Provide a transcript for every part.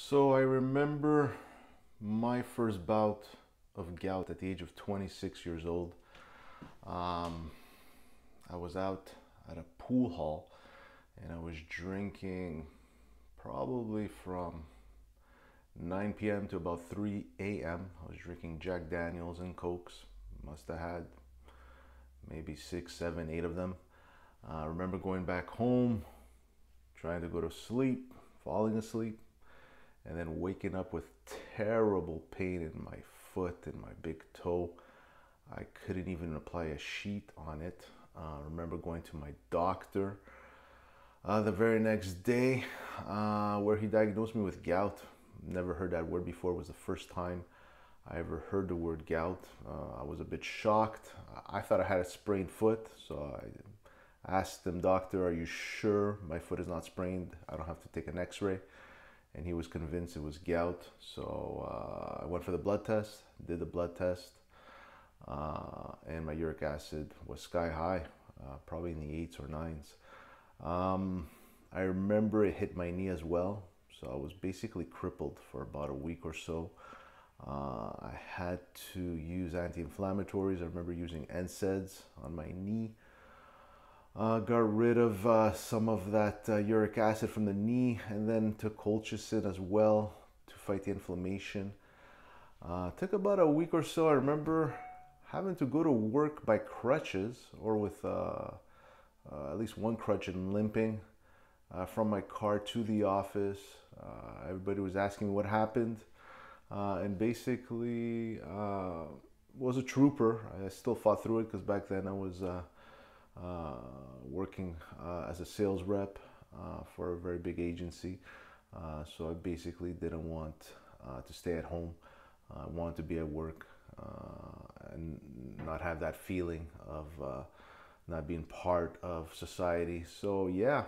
So I remember my first bout of gout at the age of 26 years old. Um, I was out at a pool hall and I was drinking probably from 9 p.m. to about 3 a.m. I was drinking Jack Daniels and Cokes. Must have had maybe 6, 7, 8 of them. I remember going back home, trying to go to sleep, falling asleep, and then waking up with terrible pain in my foot and my big toe. I couldn't even apply a sheet on it. I remember going to my doctor the very next day where he diagnosed me with gout. Never heard that word before. It was the first time I ever heard the word gout. I was a bit shocked. I thought I had a sprained foot, so I asked him, "Doctor, are you sure my foot is not sprained? I don't have to take an x-ray?" And he was convinced it was gout. So I went for the blood test, did the blood test, and my uric acid was sky high, probably in the 8s or 9s. I remember it hit my knee as well. So I was basically crippled for about a week or so. I had to use anti-inflammatories. I remember using NSAIDs on my knee. Got rid of some of that uric acid from the knee, and then took colchicine as well to fight the inflammation. Took about a week or so. I remember having to go to work by crutches or with at least one crutch and limping from my car to the office. Everybody was asking me what happened, and basically was a trooper. I still fought through it because back then I was working as a sales rep for a very big agency. So I basically didn't want to stay at home. I wanted to be at work and not have that feeling of not being part of society. So yeah,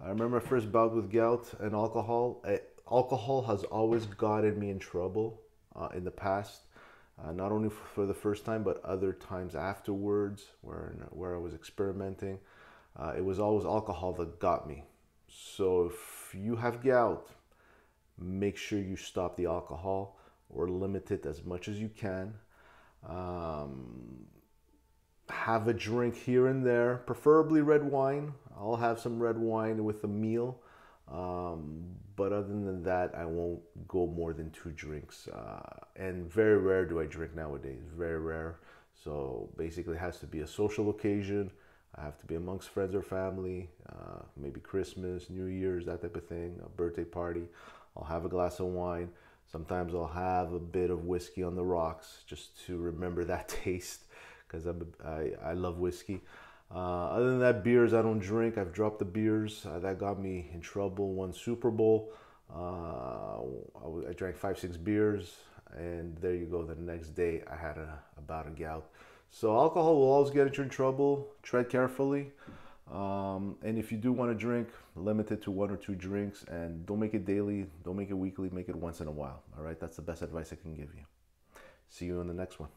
I remember my first bout with gout and alcohol. Alcohol has always gotten me in trouble in the past. Not only for the first time, but other times afterwards where I was experimenting. It was always alcohol that got me. So if you have gout, make sure you stop the alcohol or limit it as much as you can. Have a drink here and there, preferably red wine. I'll have some red wine with a meal. But other than that, I won't go more than 2 drinks. And very rare do I drink nowadays, very rare. So basically it has to be a social occasion. I have to be amongst friends or family, maybe Christmas, New Year's, that type of thing, a birthday party. I'll have a glass of wine. Sometimes I'll have a bit of whiskey on the rocks just to remember that taste, because I love whiskey. Other than that, beers I don't drink. I've dropped the beers. That got me in trouble one Super Bowl. I drank 5, 6 beers, and there you go. The next day I had a bout of gout. So alcohol will always get you in trouble. Tread carefully. And if you do want to drink, limit it to 1 or 2 drinks, and don't make it daily. Don't make it weekly. Make it once in a while. All right. That's the best advice I can give you. See you in the next one.